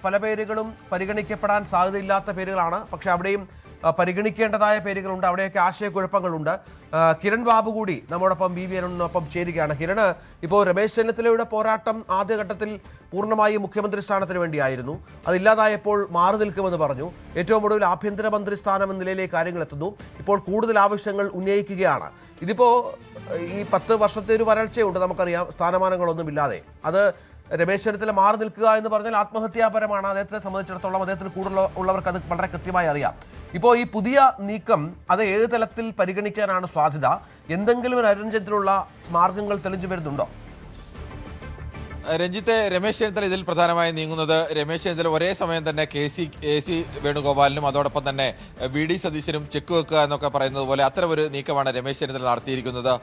പല പേരുകളും പരിഗണിക്കപ്പെടാൻ സാധ്യതയില്ലാത്ത പേരുകളാണ്. പക്ഷെ അവിടെയും പരിഗണിക്കേണ്ടതായ പേരുകളുണ്ട്. അവിടെയൊക്കെ ആശയക്കുഴപ്പങ്ങളുണ്ട്. കിരൺ ബാബു കൂടി നമ്മോടൊപ്പം ബി വി അരുണിനൊപ്പം ചേരുകയാണ്. കിരണ്, ഇപ്പോൾ രമേശ് ചെന്നിത്തലയുടെ പോരാട്ടം ആദ്യഘട്ടത്തിൽ പൂർണ്ണമായി മുഖ്യമന്ത്രി സ്ഥാനത്തിന് വേണ്ടിയായിരുന്നു. അതില്ലാതായപ്പോൾ മാറി നിൽക്കുമെന്ന് പറഞ്ഞു. ഏറ്റവും ഒടുവിൽ ആഭ്യന്തരമന്ത്രി സ്ഥാനം എന്ന നിലയിലേക്ക് കാര്യങ്ങൾ എത്തുന്നു. ഇപ്പോൾ കൂടുതൽ ആവശ്യങ്ങൾ ഉന്നയിക്കുകയാണ്. ഇതിപ്പോൾ ഈ 10 വർഷത്തെ ഒരു വരൾച്ചയുണ്ട്, നമുക്കറിയാം, സ്ഥാനമാനങ്ങളൊന്നുമില്ലാതെ. അത് രമേശ് ചെന്നിത്തല മാറി നിൽക്കുക എന്ന് പറഞ്ഞാൽ ആത്മഹത്യാപരമാണ്. അദ്ദേഹത്തെ സംബന്ധിച്ചിടത്തോളം അദ്ദേഹത്തിന് കൂടുതലുള്ളവർക്ക് അത് വളരെ കൃത്യമായി അറിയാം. ഇപ്പോൾ ഈ പുതിയ നീക്കം അത് ഏത് തലത്തിൽ പരിഗണിക്കാനാണ് സാധ്യത? എന്തെങ്കിലും ഒരു അനുരഞ്ജനത്തിലുള്ള മാർഗങ്ങൾ തെളിഞ്ഞു വരുന്നുണ്ടോ? രഞ്ജിത്തെ, രമേശ് ചെന്നിത്തല ഇതിൽ പ്രധാനമായി നീങ്ങുന്നത്, രമേശ് ചെന്നിത്തല ഒരേ സമയം തന്നെ AC വേണുഗോപാലിനും അതോടൊപ്പം തന്നെ VD സതീശനും ചെക്ക് വെക്കുക എന്നൊക്കെ പറയുന്നത് പോലെ അത്തരമൊരു നീക്കമാണ് രമേശ് ചെന്നിത്തല നടത്തിയിരിക്കുന്നത്.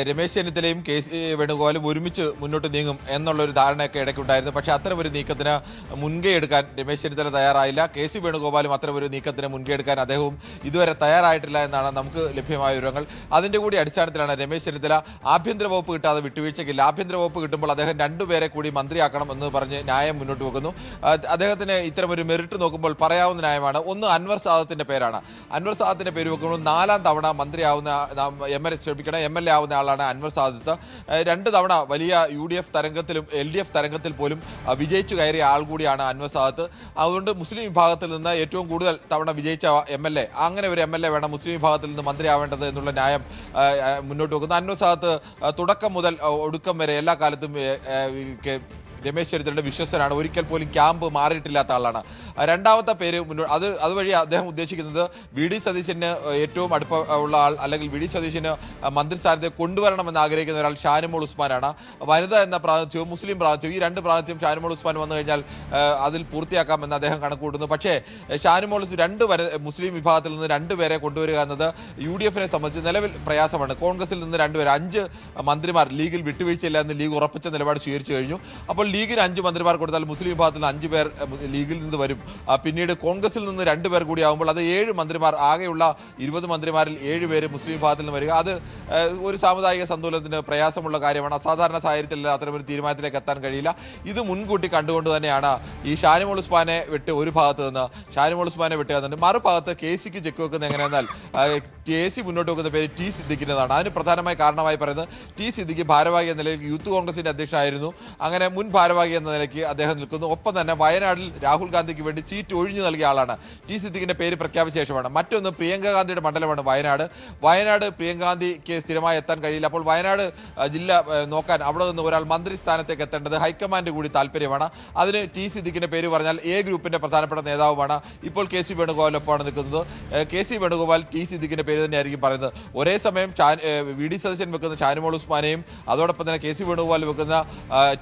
രമേശ് ചെന്നിത്തലയും KC വേണുഗോപാലും ഒരുമിച്ച് മുന്നോട്ട് നീങ്ങും എന്നുള്ളൊരു ധാരണയൊക്കെ ഇടയ്ക്കുണ്ടായിരുന്നു. പക്ഷേ അത്തരമൊരു നീക്കത്തിന് മുൻകൈ എടുക്കാൻ രമേശ് ചെന്നിത്തല തയ്യാറായില്ല. KC വേണുഗോപാലും അത്തരമൊരു നീക്കത്തിന് മുൻകൈ എടുക്കാൻ അദ്ദേഹവും ഇതുവരെ തയ്യാറായിട്ടില്ല എന്നാണ് നമുക്ക് ലഭ്യമായ വിവരങ്ങൾ. അതിൻ്റെ കൂടി അടിസ്ഥാനത്തിലാണ് രമേശ് ചെന്നിത്തല ആഭ്യന്തര വകുപ്പ് കിട്ടാതെ വിട്ടുവീഴ്ചയ്ക്കില്ല. ആഭ്യന്തര വകുപ്പ് കിട്ടുമ്പോൾ അദ്ദേഹം രണ്ടുപേരെ കൂടി മന്ത്രിയാക്കണം എന്ന് പറഞ്ഞ് ന്യായം മുന്നോട്ട് വെക്കുന്നു. അദ്ദേഹത്തിന് ഇത്തരമൊരു മെറിറ്റ് നോക്കുമ്പോൾ പറയാവുന്ന ന്യായമാണ്. ഒന്ന്, അൻവർ സാദത്തിന്റെ പേരാണ്. അൻവർ സാദത്തിന്റെ പേര് വെക്കുമ്പോൾ 4ാം തവണ മന്ത്രിയാവുന്ന MLA ആവുന്ന ആളാണ് അൻവർ സാദത്ത്. 2 തവണ വലിയ UDF തരംഗത്തിലും LDF തരംഗത്തിൽ പോലും വിജയിച്ചു കയറിയ ആൾ കൂടിയാണ് അൻവർ സാദത്ത്. അതുകൊണ്ട് മുസ്ലിം വിഭാഗത്തിൽ നിന്ന് ഏറ്റവും കൂടുതൽ തവണ വിജയിച്ച MLA, അങ്ങനെ ഒരു MLA വേണം മുസ്ലിം വിഭാഗത്തിൽ നിന്ന് മന്ത്രിയാവേണ്ടത് എന്നുള്ള ന്യായം മുന്നോട്ട് വെക്കുന്നു. അൻവർ സാദത്ത് തുടക്കം മുതൽ ഒടുക്കം വരെ എല്ലാ കാലത്തും രമേശ് ചെന്നിത്തലയുടെ വിശ്വസ്തനാണ്. ഒരിക്കൽ പോലും ക്യാമ്പ് മാറിയിട്ടില്ലാത്ത ആളാണ്. രണ്ടാമത്തെ പേര് അതുവഴി അദ്ദേഹം ഉദ്ദേശിക്കുന്നത് VD സതീശന് ഏറ്റവും അടുപ്പമുള്ള ആൾ, അല്ലെങ്കിൽ VD സതീശന് മന്ത്രിസ്ഥാനത്തെ കൊണ്ടുവരണമെന്ന് ആഗ്രഹിക്കുന്ന ഒരാൾ ഷാനിമോൾ ഉസ്മാനാണ്. വനിത എന്ന പ്രാതിനിധ്യവും മുസ്ലിം പ്രാതിനിധ്യവും, ഈ 2 പ്രാതിനിധ്യം ഷാനിമോൾ ഉസ്മാൻ വന്നു കഴിഞ്ഞാൽ അതിൽ പൂർത്തിയാക്കാമെന്ന് അദ്ദേഹം കണക്കുകൂട്ടുന്നു. പക്ഷേ ഷാനിമോൾ മുസ്ലിം വിഭാഗത്തിൽ നിന്ന് 2 പേരെ കൊണ്ടുവരിക എന്നത് UDFനെ സംബന്ധിച്ച് നിലവിൽ പ്രയാസമാണ്. കോൺഗ്രസിൽ നിന്ന് 2 പേർ, 5 മന്ത്രിമാർ ലീഗിൽ വിട്ടുവീഴ്ചയില്ല എന്ന് ലീഗ് ഉറപ്പിച്ച നിലപാട് സ്വീകരിച്ചു കഴിഞ്ഞു. അപ്പോൾ ലീഗിന് 5 മന്ത്രിമാർ കൊടുത്താൽ മുസ്ലിം വിഭാഗത്തിൽ നിന്ന് 5 പേർ ലീഗിൽ നിന്ന് വരും. പിന്നീട് കോൺഗ്രസിൽ നിന്ന് 2 പേർ കൂടി ആകുമ്പോൾ അത് 7 മന്ത്രിമാർ. ആകെയുള്ള 20 മന്ത്രിമാരിൽ 7 പേര് മുസ്ലിം വിഭാഗത്തിൽ നിന്ന് വരിക, അത് ഒരു സാമുദായിക സന്തുലനത്തിന് പ്രയാസമുള്ള കാര്യമാണ്. അസാധാരണ സാഹചര്യത്തിൽ അത്തരമൊരു തീരുമാനത്തിലേക്ക് എത്താൻ കഴിയില്ല. ഇത് മുൻകൂട്ടി കണ്ടുകൊണ്ട് തന്നെയാണ് ഈ ഷാനിമോൾ ഉസ്മാനെ വിട്ട് ഒരു ഭാഗത്ത് നിന്ന് ഷാനിമോൾ ഉസ്മാനെ വിട്ട് തന്നിട്ട് മറുഭാഗത്ത് KCക്ക് ചെക്ക് വെക്കുന്നത് എങ്ങനെയെന്നാൽ KC മുന്നോട്ട് വെക്കുന്ന പേര് T സിദ്ദിഖിൻ്റെതാണ്. അതിന് പ്രധാനമായി കാരണമായി പറയുന്നത്, T സിദ്ദിഖ് ഭാരവാഹി എന്ന നിലയിൽ യൂത്ത് കോൺഗ്രസിന്റെ അധ്യക്ഷനായിരുന്നു. അങ്ങനെ മുൻ ഭാരവാഹി എന്ന നിലയ്ക്ക് അദ്ദേഹം നിൽക്കുന്നു. ഒപ്പം തന്നെ വയനാട്ടിൽ രാഹുൽ ഗാന്ധിക്ക് വേണ്ടി സീറ്റ് ഒഴിഞ്ഞു നൽകിയ ആളാണ്. T സിദ്ദിഖിന്റെ പേര് പ്രഖ്യാപിച്ച ശേഷമാണ്. മറ്റൊന്ന്, പ്രിയങ്ക ഗാന്ധിയുടെ മണ്ഡലമാണ് വയനാട് പ്രിയങ്ക ഗാന്ധിക്ക് സ്ഥിരമായി എത്താൻ കഴിയില്ല. അപ്പോൾ വയനാട് ജില്ല നോക്കാൻ അവിടെ നിന്ന് ഒരാൾ മന്ത്രി സ്ഥാനത്തേക്ക് എത്തേണ്ടത് ഹൈക്കമാൻഡ് കൂടി താല്പര്യമാണ്. അതിന് T സിദ്ദിഖിന്റെ പേര് പറഞ്ഞാൽ A ഗ്രൂപ്പിന്റെ പ്രധാനപ്പെട്ട നേതാവുമാണ്. ഇപ്പോൾ KC വേണുഗോപാലൊപ്പമാണ് നിൽക്കുന്നത്. KC വേണുഗോപാൽ T സിദ്ദിഖിന്റെ പേര് തന്നെയായിരിക്കും പറയുന്നത്. ഒരേ സമയം VD സതീശൻ വെക്കുന്ന ഷാനിമോൾ ഉസ്മാനെയും അതോടൊപ്പം തന്നെ KC വേണുഗോപാൽ വെക്കുന്ന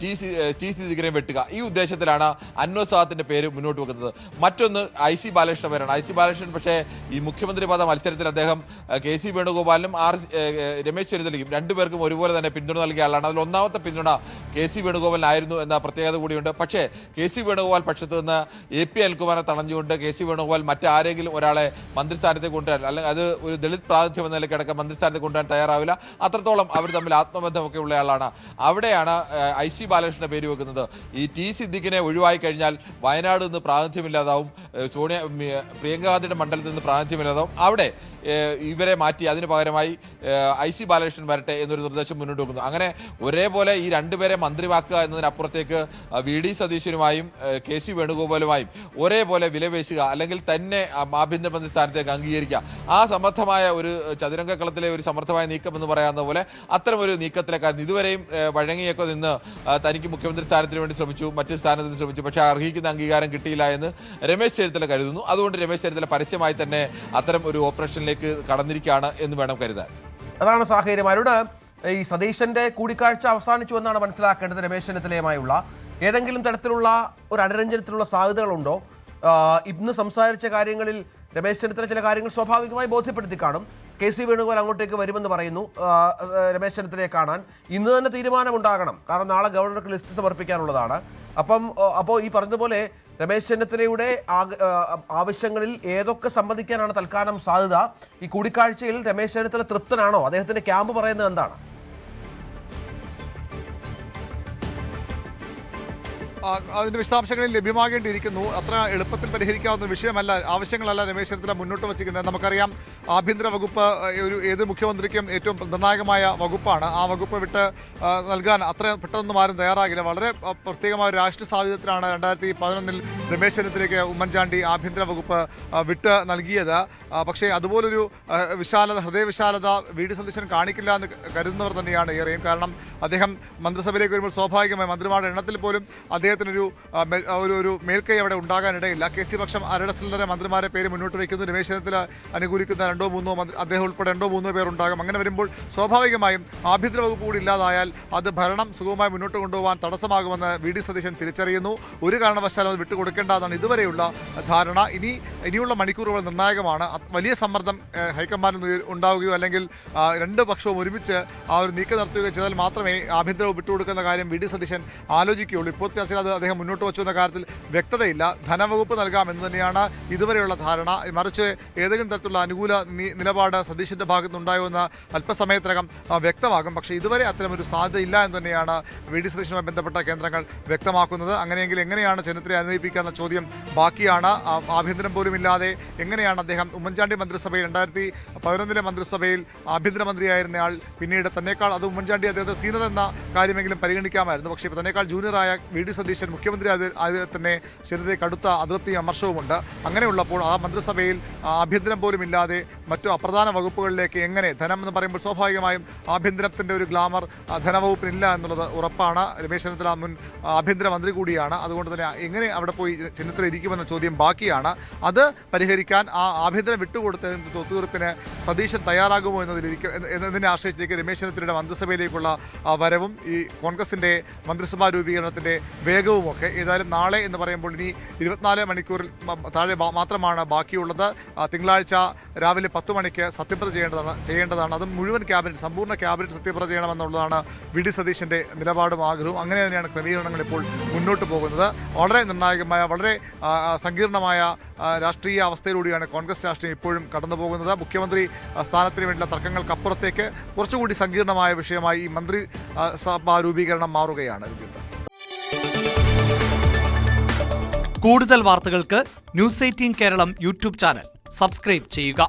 T സിദ്ദിഖിനെയും വെട്ടുക, ഈ ഉദ്ദേശത്തിലാണ് അൻവർ സാദത്തിന്റെ പേര് മുന്നോട്ട് വെക്കുന്നത്. മറ്റൊന്ന്, IC ബാലകൃഷ്ണൻ പേരാണ്. IC ബാലകൃഷ്ണൻ പക്ഷേ ഈ മുഖ്യമന്ത്രി പദ മത്സരത്തിൽ അദ്ദേഹം KC വേണുഗോപാലിനും രമേശ് ചെന്നിത്തലയ്ക്കും 2 പേർക്കും ഒരുപോലെ തന്നെ പിന്തുണ നൽകിയ ആളാണ്. അതിൽ ഒന്നാമത്തെ പിന്തുണ KC വേണുഗോപാലിനായിരുന്നു എന്ന പ്രത്യേകത കൂടിയുണ്ട്. പക്ഷേ KC വേണുഗോപാൽ പക്ഷത്ത് നിന്ന് AP അനിൽകുമാറിനെ തടഞ്ഞുകൊണ്ട് KC വേണുഗോപാൽ മറ്റാരെങ്കിലും ഒരാളെ മന്ത്രിസ്ഥാനത്തേക്ക് കൊണ്ടുവരാൻ, അല്ലെങ്കിൽ അത് ഒരു ദളിത് പ്രാതിനിധ്യം എന്ന നിലയ്ക്ക് അടക്കം മന്ത്രിസ്ഥാനത്തേക്ക് കൊണ്ടുവരാൻ തയ്യാറാവില്ല. അത്രത്തോളം അവർ തമ്മിൽ ആത്മബന്ധമൊക്കെ ഉള്ള ആളാണ്. അവിടെയാണ് IC ബാലകൃഷ്ണന്റെ പേര് വെക്കുന്നത്. ഈ T സിദ്ദിഖിനെ ഒഴിവായി കഴിഞ്ഞാൽ വയനാട് നിന്ന് പ്രാതിനിധ്യമില്ലാതാവും, പ്രിയങ്ക ഗാന്ധിയുടെ മണ്ഡലത്തിൽ നിന്ന് പ്രാതിനിധ്യമില്ലാതാവും. അവിടെ ഇവരെ മാറ്റി അതിന് പകരമായി IC ബാലകൃഷ്ണൻ വരട്ടെ എന്നൊരു നിർദ്ദേശം മുന്നോട്ട് വെക്കുന്നു. അങ്ങനെ ഒരേപോലെ ഈ 2 പേരെ മന്ത്രിമാക്കുക എന്നതിനപ്പുറത്തേക്ക് VD സതീശനുമായും KC വേണുഗോപാലുമായും ഒരേപോലെ വിലപേശുക, അല്ലെങ്കിൽ തന്നെ ആഭ്യന്തരമന്ത്രി സ്ഥാനത്തേക്ക് അംഗീകരിക്കുക, ആ സമർത്ഥമായ ഒരു ചതുരംഗക്കളത്തിലെ ഒരു സമർത്ഥമായ നീക്കം എന്ന് പറയാവുന്ന പോലെ അത്തരമൊരു നീക്കത്തിലേക്കാണ്. ഇതുവരെയും വഴങ്ങിയൊക്കെ നിന്ന് തനിക്ക് മുഖ്യമന്ത്രി സ്ഥാനത്തിന് വേണ്ടി ശ്രമിച്ചു, മറ്റ് സ്ഥാനത്തിന് ശ്രമിച്ചു, പക്ഷേ അർഹിക്കുന്ന അംഗീകാരം കിട്ടിയില്ല എന്ന് രമേശ് ചെന്നിത്തല കരുതുന്നു. അതുകൊണ്ട് രമേശ് ചെന്നിത്തല പരസ്യമായി തന്നെ അത്തരം ഒരു ഓപ്പറേഷനിലേക്ക് കടന്നിരിക്കുകയാണ് എന്ന് വേണം കരുതാൻ. അതാണ് സാഹചര്യം. അരുണ്, ഈ സതീശന്റെ കൂടിക്കാഴ്ച അവസാനിച്ചു എന്നാണ് മനസ്സിലാക്കേണ്ടത്. രമേശ് ചെന്നിത്തലയുമായുള്ള ഏതെങ്കിലും തരത്തിലുള്ള ഒരു അനുരഞ്ജനത്തിലുള്ള സാധ്യതകളുണ്ടോ? ഇന്ന് സംസാരിച്ച കാര്യങ്ങളിൽ രമേശ് ചെന്നിത്തല ചില കാര്യങ്ങൾ സ്വാഭാവികമായി ബോധ്യപ്പെടുത്തി കാണും. KC വേണുഗോപാൽ അങ്ങോട്ടേക്ക് വരുമെന്ന് പറയുന്നു രമേശ് ചെന്നിത്തലയെ കാണാൻ. ഇന്ന് തന്നെ തീരുമാനമുണ്ടാകണം, കാരണം നാളെ ഗവർണർക്ക് ലിസ്റ്റ് സമർപ്പിക്കാനുള്ളതാണ്. അപ്പോൾ ഈ പറഞ്ഞതുപോലെ രമേശ് ചെന്നിത്തലയുടെ ആവശ്യങ്ങളിൽ ഏതൊക്കെ സംബന്ധിക്കാനാണ് തൽക്കാലം സാധ്യത? ഈ കൂടിക്കാഴ്ചയിൽ രമേശ് ചെന്നിത്തല തൃപ്തനാണോ? അദ്ദേഹത്തിന്റെ ക്യാമ്പ് പറയുന്നത് എന്താണ്? അതിൻ്റെ വിശദാംശങ്ങളിൽ ലഭ്യമാകേണ്ടിയിരിക്കുന്നു. അത്ര എളുപ്പത്തിൽ പരിഹരിക്കാവുന്ന വിഷയമല്ല, ആവശ്യങ്ങളല്ല രമേശ് ചെന്നിത്തല മുന്നോട്ട് വച്ചിരിക്കുന്നത്. നമുക്കറിയാം ആഭ്യന്തര വകുപ്പ് ഏത് മുഖ്യമന്ത്രിക്കും ഏറ്റവും നിർണായകമായ വകുപ്പാണ്. ആ വകുപ്പ് വിട്ട് നൽകാൻ അത്ര പെട്ടെന്നൊന്നും ആരും തയ്യാറാകില്ല. വളരെ പ്രത്യേകമായ ഒരു രാഷ്ട്രീയ സാഹചര്യത്തിലാണ് 2011 രമേശ് ചെന്നിത്തലയ്ക്ക് ഉമ്മൻചാണ്ടി ആഭ്യന്തര വകുപ്പ് വിട്ട് നൽകിയത്. പക്ഷേ അതുപോലൊരു ഹൃദയവിശാലത വി.ഡി. സതീശൻ കാണിക്കില്ല എന്ന് കരുതുന്നവർ തന്നെയാണ് ഏറെയും. കാരണം അദ്ദേഹം മന്ത്രിസഭയിലേക്ക് വരുമ്പോൾ സ്വാഭാവികമായി മന്ത്രിമാരുടെ എണ്ണത്തിൽ പോലും അദ്ദേഹത്തിനൊരു മേൽക്കൈ അവിടെ ഉണ്ടാകാനിടയില്ല. KC പക്ഷം അരടസിലറെ മന്ത്രിമാരെ പേര് മുന്നോട്ട് വയ്ക്കുന്നു. രമേശ് ചെന്നിത്തല അനുകൂലിക്കുന്ന 2-3 അദ്ദേഹം ഉൾപ്പെടെ 2-3 പേർ ഉണ്ടാകും. അങ്ങനെ വരുമ്പോൾ സ്വാഭാവികമായും ആഭ്യന്തര വകുപ്പ് കൂടി ഇല്ലാതായാൽ അത് ഭരണം സുഗമമായി മുന്നോട്ട് കൊണ്ടുപോകാൻ തടസ്സമാകുമെന്ന് വി.ഡി. സതീശൻ തിരിച്ചറിയുന്നു. ഒരു കാരണവശാലും അത് വിട്ടുകൊടുക്കേണ്ടതാണ് ഇതുവരെയുള്ള ധാരണ. ഇനിയുള്ള മണിക്കൂറുകൾ നിർണായകമാണ്. വലിയ സമ്മർദ്ദം ഹൈക്കമാൻഡിൽ ഉണ്ടാവുകയോ അല്ലെങ്കിൽ രണ്ട് പക്ഷവും ഒരുമിച്ച് ആ ഒരു നീക്കം നടത്തുകയോ ചെയ്താൽ മാത്രമേ ആഭ്യന്തര വകുപ്പ് വിട്ടുകൊടുക്കുന്ന കാര്യം വി.ഡി. സതീശൻ ആലോചിക്കുകയുള്ളൂ. ഇപ്പോൾ ചർച്ചയിൽ അത് അദ്ദേഹം മുന്നോട്ട് വച്ചുവെന്ന കാര്യത്തിൽ വ്യക്തതയില്ല. ധനവകുപ്പ് നൽകാമെന്ന് തന്നെയാണ് ഇതുവരെയുള്ള ധാരണ. മറിച്ച് ഏതെങ്കിലും തരത്തിലുള്ള അനുകൂല നിലപാട് സതീശന്റെ ഭാഗത്തുനിന്നുണ്ടാകുമെന്ന് അല്പസമയത്തിനകം വ്യക്തമാകും. പക്ഷേ ഇതുവരെ അത്തരമൊരു സാധ്യതയില്ല എന്ന് തന്നെയാണ് വി.ഡി. സതീശനുമായി ബന്ധപ്പെട്ട കേന്ദ്രങ്ങൾ വ്യക്തമാക്കുന്നത്. അങ്ങനെയെങ്കിൽ എങ്ങനെയാണ് ചെന്നിത്തലയെ അനുനയിപ്പിക്കുക എന്ന ചോദ്യം ബാക്കിയാണ്. ആഭ്യന്തരം പോലും ഇല്ലാതെ എങ്ങനെയാണ് അദ്ദേഹം ഉമ്മൻചാണ്ടി മന്ത്രിസഭയിൽ 2011 മന്ത്രിസഭയിൽ ആഭ്യന്തരമന്ത്രിയായിരുന്നയാൾ പിന്നീട് തന്നേക്കാൾ അത് ഉമ്മൻചാണ്ടി അദ്ദേഹത്തെ സീനിയർ എന്ന കാര്യമെങ്കിലും പരിഗണിക്കാമായിരുന്നു. പക്ഷേ തന്നേക്കാൾ ജൂനിയറായ വി.ഡി. സതീശൻ മുഖ്യമന്ത്രി തന്നെ ചെന്നിത്തലയ്ക്ക് കടുത്ത അതൃപ്തിയും അമർഷവുമുണ്ട്. അങ്ങനെയുള്ളപ്പോൾ ആ മന്ത്രിസഭയിൽ ആഭ്യന്തരം പോലും ഇല്ലാതെ മറ്റു അപ്രധാന വകുപ്പുകളിലേക്ക് എങ്ങനെ ധനം എന്ന് പറയുമ്പോൾ സ്വാഭാവികമായും ആഭ്യന്തരത്തിൻ്റെ ഒരു ഗ്ലാമർ ധനവകുപ്പിനില്ല എന്നുള്ളത് ഉറപ്പാണ്. രമേശ് ചെന്നിത്തല മുൻ ആഭ്യന്തരമന്ത്രി കൂടിയാണ്. അതുകൊണ്ട് തന്നെ എങ്ങനെ അവിടെ പോയി ചെന്നിത്തല ഇരിക്കുമെന്ന ചോദ്യം ബാക്കിയാണ്. അത് പരിഹരിക്കാൻ ആ ആഭ്യന്തരം വിട്ടുകൊടുത്തതിൻ്റെ ഒത്തുതീർപ്പിന് സതീശൻ തയ്യാറാകുമോ എന്നതിനെ ആശ്രയിച്ചിരിക്കും രമേശ് ചെന്നിത്തലയുടെ മന്ത്രിസഭയിലേക്കുള്ള വരവും ഈ കോൺഗ്രസിൻ്റെ മന്ത്രിസഭാ രൂപീകരണത്തിൻ്റെ വേഗവുമൊക്കെ. ഏതായാലും നാളെ എന്ന് പറയുമ്പോൾ ഇനി 24 മണിക്കൂറിൽ താഴെ മാത്രമാണ് ബാക്കിയുള്ളത്. തിങ്കളാഴ്ച രാവിലെ 10 മണിക്ക് സത്യപ്രതിജ്ഞ ചെയ്യേണ്ടതാണ്. അതും മുഴുവൻ ക്യാബിനറ്റ്, സമ്പൂർണ്ണ ക്യാബിനറ്റ് സത്യപ്രതിജ്ഞ ചെയ്യണമെന്നുള്ളതാണ് വി.ഡി. സതീശൻ്റെ നിലപാടും ആഗ്രഹവും. അങ്ങനെ തന്നെയാണ് ക്രമീകരണങ്ങൾ ഇപ്പോൾ മുന്നോട്ട് പോകുന്നത്. വളരെ നിർണായകമായ, വളരെ സങ്കീർണമായ രാഷ്ട്രീയ അവസ്ഥയിലൂടെയാണ് കോൺഗ്രസ് രാഷ്ട്രീയം ഇപ്പോഴും കടന്നു പോകുന്നത്. മുഖ്യമന്ത്രി സ്ഥാനത്തിന് വേണ്ടിയുള്ള തർക്കങ്ങൾക്കപ്പുറത്തേക്ക് കുറച്ചുകൂടി സങ്കീർണമായ വിഷയമായി ഈ മന്ത്രിസഭാ രൂപീകരണം മാറുകയാണ്. കൂടുതൽ വാർത്തകൾക്ക് news 18 Keralam YouTube channel subscribe ചെയ്യുക.